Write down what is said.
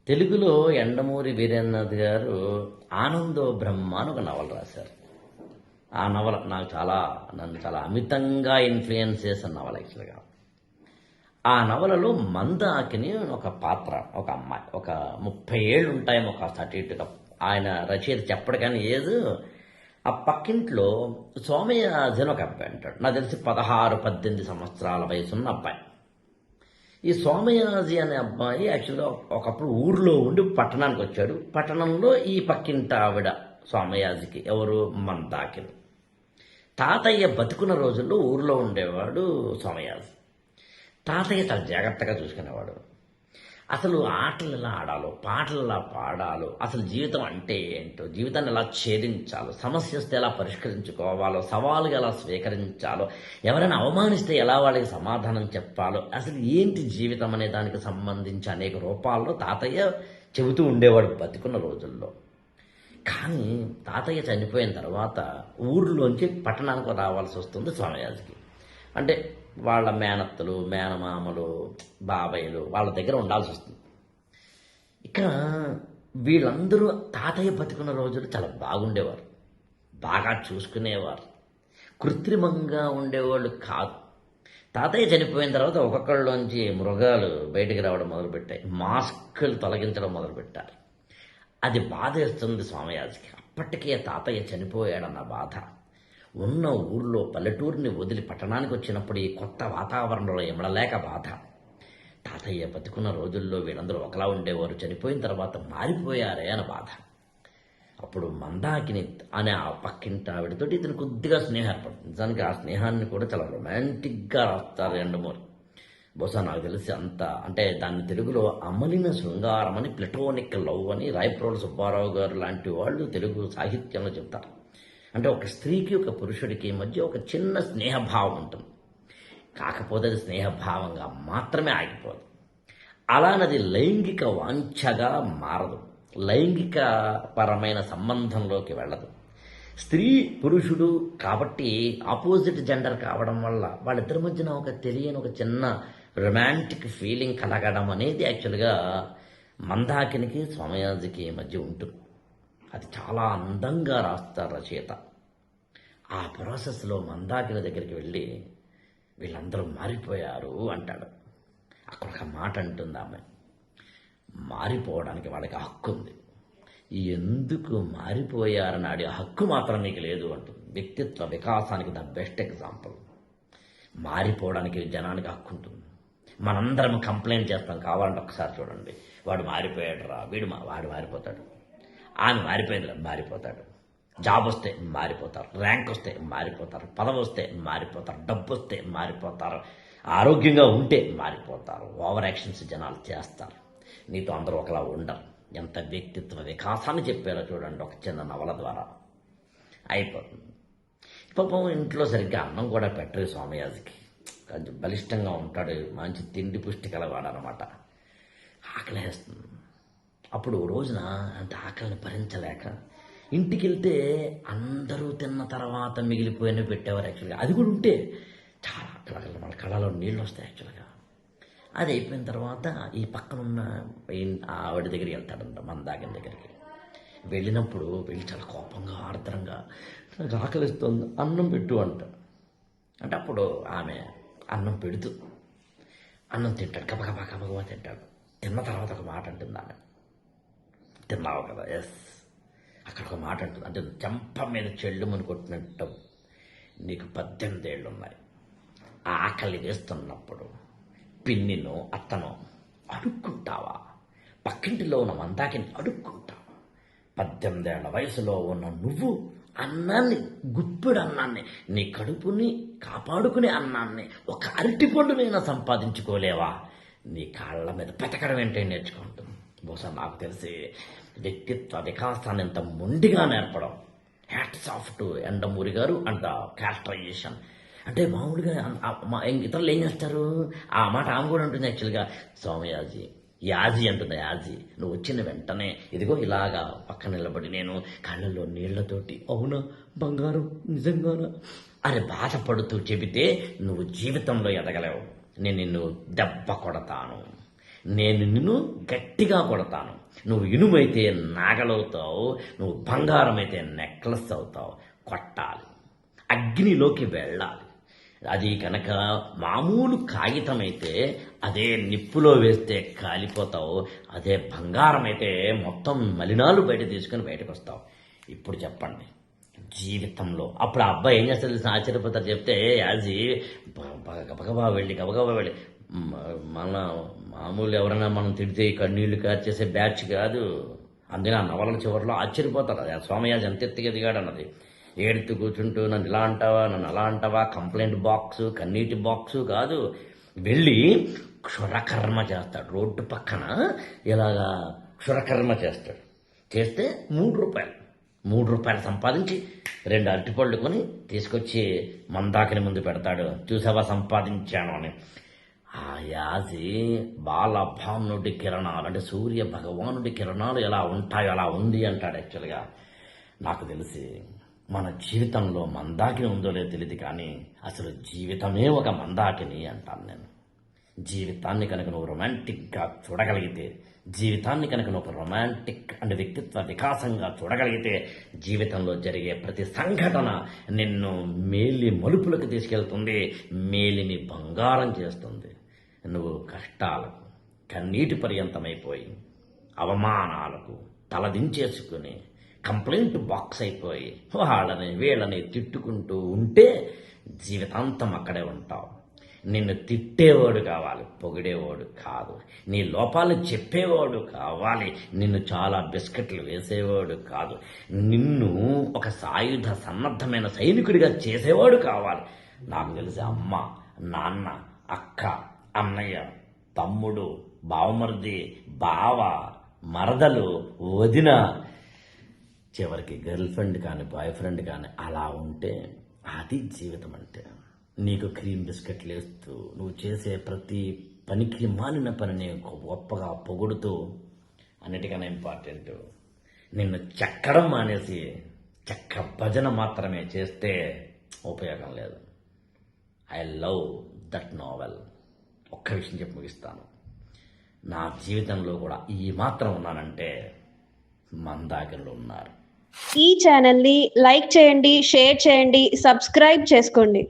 తెలుగులో యండమూరి వీరేంద్రనాథ్ గారు 'ఆనందో బ్రహ్మ' అని ఒక నవల రాశారు. ఆ నవల నన్ను చాలా అమితంగా ఇన్ఫ్లుయెన్స్ చేసిన నవల యాక్చువల్గా. ఆ నవలలో మందాకిని ఒక పాత్ర, ఒక అమ్మాయి, ఒక 30 ఏళ్ళు ఉంటాయేమో కాస్త అటు ఇటుగా. ఆయన రచయిత చెప్పడు కానీ ఏదో ఆ పక్కింట్లో సోమయాజి అని ఒక అబ్బాయి అంటాడు. నాకు తెలిసి 16-18 సంవత్సరాల వయసున్న అబ్బాయి. ఈ సోమయాజి అనే అబ్బాయి యాక్చువల్గా ఒకప్పుడు ఊర్లో ఉండి పట్టణానికి వచ్చాడు. పట్టణంలో ఈ పక్కింటి ఆవిడ సోమయాజికి ఎవరు, మందాకిని. తాతయ్య బతుకున్న రోజుల్లో ఊర్లో ఉండేవాడు సోమయాజి. తాతయ్య చాలా జాగ్రత్తగా చూసుకునేవాడు. అసలు ఆటలు ఎలా ఆడాలో, పాటలు ఎలా పాడాలో, అసలు జీవితం అంటే ఏంటో, జీవితాన్ని ఎలా ఛేదించాలో, సమస్య వస్తే ఎలా పరిష్కరించుకోవాలో, సవాలుగా ఎలా స్వీకరించాలో, ఎవరైనా అవమానిస్తే ఎలా వాళ్ళకి సమాధానం చెప్పాలో, అసలు ఏంటి జీవితం అనే దానికి సంబంధించి అనేక రూపాల్లో తాతయ్య చెబుతూ ఉండేవాడు బతుకున్న రోజుల్లో. కానీ తాతయ్య చనిపోయిన తర్వాత ఊర్లోంచి పట్టణానికి రావాల్సి వస్తుంది సోమయాజికి. అంటే వాళ్ళ మేనత్తలు, మేనమామలు, బాబాయ్లు వాళ్ళ దగ్గర ఉండాల్సి వస్తుంది. ఇక్కడ వీళ్ళందరూ తాతయ్య బతుకున్న రోజులు చాలా బాగుండేవారు, బాగా చూసుకునేవారు, కృత్రిమంగా ఉండేవాళ్ళు కాదు. తాతయ్య చనిపోయిన తర్వాత ఒక్కొక్కళ్ళలోంచి మృగాలు బయటికి రావడం మొదలుపెట్టాయి, మాస్కులు తొలగించడం మొదలుపెట్టారు. అది బాధేస్తుంది సోమయాజికి. అప్పటికే తాతయ్య చనిపోయాడన్న బాధ, ఉన్న ఊర్లో పల్లెటూరిని వదిలి పట్టణానికి వచ్చినప్పుడు ఈ కొత్త వాతావరణంలో ఎమడలేక బాధ. తాతయ్య బతుకున్న రోజుల్లో వీళ్ళందరూ ఒకలా ఉండేవారు, చనిపోయిన తర్వాత మారిపోయారే అని బాధ. అప్పుడు మందాకిని అనే ఆ పక్కింటి ఆవిడతోటి ఇతను కొద్దిగా స్నేహం ఏర్పడుతుంది. నిజానికి ఆ స్నేహాన్ని కూడా చాలా రొమాంటిక్గా రాస్తారు యండమూరి. బహుశా నాకు తెలిసి అంటే దాన్ని తెలుగులో అమలిన శృంగారం అని, ప్లటోనిక్ లవ్ అని రాయప్రోలు సుబ్బారావు గారు లాంటి వాళ్ళు తెలుగు సాహిత్యంలో చెప్తారు. అంటే ఒక స్త్రీకి ఒక పురుషుడికి మధ్య ఒక చిన్న స్నేహభావం ఉంటుంది. కాకపోతే అది స్నేహభావంగా మాత్రమే ఆగిపోదు. అలానది లైంగిక వాంఛగా మారదు, లైంగిక పరమైన సంబంధంలోకి వెళ్ళదు. స్త్రీ పురుషుడు కాబట్టి ఆపోజిట్ జెండర్ కావడం వల్ల వాళ్ళిద్దరి మధ్యన ఒక తెలియని ఒక చిన్న రొమాంటిక్ ఫీలింగ్ కలగడం అనేది యాక్చువల్గా మందాకినికి సోమయాజికి మధ్య ఉంటుంది. అది చాలా అందంగా రాస్తారు రచయిత. ఆ ప్రాసెస్లో మందాకిని దగ్గరికి వెళ్ళి వీళ్ళందరూ మారిపోయారు అంటాడు. అక్కడ ఒక మాట అంటుంది ఆమె, మారిపోవడానికి వాళ్ళకి హక్కు ఉంది, ఎందుకు మారిపోయారని అడిగే హక్కు మాత్రం నీకు లేదు అంటుంది. వ్యక్తిత్వ వికాసానికి ద బెస్ట్ ఎగ్జాంపుల్. మారిపోవడానికి జనానికి హక్కు ఉంటుంది. మనందరం కంప్లైంట్ చేస్తాం, కావాలంటే ఒకసారి చూడండి, వాడు మారిపోయాడు రా, వాడు మారిపోతాడు, ఆమె మారిపోయింది, మారిపోతాడు. జాబ్ వస్తే మారిపోతారు, ర్యాంక్ వస్తే మారిపోతారు, పదవి వస్తే మారిపోతారు, డబ్బు వస్తే మారిపోతారు, ఆరోగ్యంగా ఉంటే మారిపోతారు, ఓవర్ యాక్షన్స్ జనాలు చేస్తారు. నీతో అందరూ ఒకలా ఉండరు. ఎంత వ్యక్తిత్వ వికాసాన్ని చెప్పారో చూడండి ఒక చిన్న నవల ద్వారా. అయిపోతుంది. పాపం ఇంట్లో సరిగ్గా అన్నం కూడా పెట్టరు సోమయాజికి. కొంచెం బలిష్టంగా ఉంటాడు, మంచి తిండి పుష్టి కలవాడు అనమాట. ఆకలేస్తుంది. అప్పుడు రోజున అంత ఆకలిని భరించలేక ఇంటికి వెళ్తే అందరూ తిన్న తర్వాత మిగిలిపోయిన పెట్టేవారు యాక్చువల్గా. అది కూడా ఉంటే చాలా అక్కడ మన కళ్ళలో నీళ్ళు వస్తాయి యాక్చువల్గా. అది అయిపోయిన తర్వాత ఈ పక్కనున్న ఆవిడ దగ్గరికి వెళ్తాడంట, మందాకిని దగ్గరికి. వెళ్ళినప్పుడు చాలా కోపంగా ఆర్ద్రంగా, నాకు ఆకలిస్తుంది, అన్నం పెట్టు అంట. అంటే అప్పుడు ఆమె అన్నం పెడుతూ అన్నం తింటాడు, కబగబా తింటాడు. తిన్న తర్వాత ఒక మాట అంటుంది ఆమె, తిన్నావు కదా, ఎస్. అక్కడ ఒక మాట అంటుంది, అంటే చెంప మీద చెల్లుమని కొట్టినట్టు, నీకు 18 ఏళ్ళు ఉన్నాయి. ఆకలి వేస్తున్నప్పుడు పిన్నినో అత్తనో అడుక్కుంటావా? పక్కింటిలో ఉన్న మందాకిని అడుక్కుంటావా? 18 ఏళ్ల వయసులో ఉన్న నువ్వు అన్నాన్ని, గుప్పెడు అన్నాన్ని, నీ కడుపుని కాపాడుకునే అన్నాన్ని ఒక అరటిపండునైనా సంపాదించుకోలేవా? నీ కాళ్ళ మీద పెతకడం ఏంటో నేర్చుకుంటుంది. బహుశా నాకు తెలిసి వ్యక్తిత్వ వికాసాన్ని ఎంత మొండిగా నేర్పడం. హ్యాట్స్ ఆఫ్ టు యండమూరి గారు అండ్ ద క్యారెక్టరైజేషన్. అంటే మామూలుగా ఇతరులు ఏం చేస్తారు, ఆ మాట ఆమె కూడా ఉంటుంది యాక్చువల్గా. సోమయాజి యాజీ అంటుంది, యాజీ నువ్వు వచ్చిన వెంటనే ఇదిగో ఇలాగా పక్కన నిలబడి నేను కళ్ళల్లో నీళ్లతోటి, అవునా బంగారం నిజంగానా అని బాధపడుతూ చెబితే నువ్వు జీవితంలో ఎదగలేవు, నేను నిన్ను దెబ్బ కొడతాను, నేను నిన్ను గట్టిగా కొడతాను. నువ్వు ఇనుమైతే నాగలవుతావు, నువ్వు బంగారం అయితే నెక్లెస్ అవుతావు. కొట్టాలి, అగ్నిలోకి వెళ్ళాలి. అది కనుక మామూలు కాగితం అయితే అదే నిప్పులో వేస్తే కాలిపోతావు. అదే బంగారం అయితే మొత్తం మలినాలు బయట తీసుకుని బయటకు వస్తావు. ఇప్పుడు చెప్పండి, జీవితంలో అప్పుడు ఆ అబ్బాయి ఏం చేస్తాడు తెలిసిన ఆశ్చర్యపోతారు చెప్తే, యాజీ గబగబా వెళ్ళి మన మామూలు ఎవరైనా మనం తిడితే కన్నీళ్లు కార్చేసే బ్యాచ్ కాదు. అందుకే ఆ నవల చివరిలో ఆశ్చర్యపోతారు, అది స్వామియాజ్ ఎంత ఎత్తుగా దిగాడు అన్నది. ఏడుతూ కూర్చుంటూ నన్ను ఇలా అంటావా, నన్ను అలా అంటావా, కంప్లైంట్ బాక్సు, కన్నీటి బాక్సు కాదు. వెళ్ళి క్షురకర్మ చేస్తాడు. రోడ్డు పక్కన ఇలాగా క్షురకర్మ చేస్తాడు. చేస్తే ₹3 సంపాదించి 2 అరటిపళ్ళు కొని తీసుకొచ్చి మందాకిని ముందు పెడతాడు. చూసావా సంపాదించాను అని. ఆ యాసి బాలభానుడి కిరణాలు, అంటే సూర్య భగవానుడి కిరణాలు ఎలా ఉంటాయో అలా ఉంది అంటాడు. యాక్చువల్గా నాకు తెలిసి మన జీవితంలో మందాకిని ఉందో లేదో తెలియదు, కానీ అసలు జీవితమే ఒక మందాకిని అంటాను నేను. జీవితాన్ని కనుక నువ్వు రొమాంటిక్గా చూడగలిగితే, జీవితాన్ని కనుక నువ్వు రొమాంటిక్ అండ్ వ్యక్తిత్వ వికాసంగా చూడగలిగితే, జీవితంలో జరిగే ప్రతి సంఘటన నిన్ను మేలి మలుపులకు తీసుకెళ్తుంది, మేలిని బంగారం చేస్తుంది. నువ్వు కష్టాలకు, కన్నీటి పర్యంతమైపోయి, అవమానాలకు తలదించేసుకుని కంప్లైంట్ బాక్స్ అయిపోయి వాళ్ళని వీళ్ళని తిట్టుకుంటూ ఉంటే జీవితాంతం అక్కడే ఉంటావు. నిన్ను తిట్టేవాడు కావాలి, పొగిడేవాడు కాదు. నీ లోపాలు చెప్పేవాడు కావాలి, నిన్ను చాలా బిస్కెట్లు వేసేవాడు కాదు. నిన్ను ఒక సాయుధ సన్నద్ధమైన సైనికుడిగా చేసేవాడు కావాలి. నాకు తెలిసి అమ్మ, నాన్న, అక్క, అన్నయ్య, తమ్ముడు, బావమరిది, బావ, మరదలు, వదిన, చివరికి గర్ల్ ఫ్రెండ్ కానీ బాయ్ ఫ్రెండ్ కానీ అలా ఉంటే అది జీవితం. అంటే నీకు క్రీమ్ బిస్కెట్లు వేస్తూ నువ్వు చేసే ప్రతి పనికి మాలిన పనిని గొప్పగా పొగుడుతూ, అన్నిటికన్నా ఇంపార్టెంట్ నిన్ను చెక్కడం మానేసి చెక్క భజన మాత్రమే చేస్తే ఉపయోగం లేదు. I love that novel. ఒక్క విషయం చెప్పి ముగిస్తాను. నా జీవితంలో కూడా ఈ మాత్రం ఉన్నానంటే మందాకినులు ఉన్నారు. ఈ ఛానల్ని లైక్ చేయండి, షేర్ చేయండి, సబ్స్క్రైబ్ చేసుకోండి.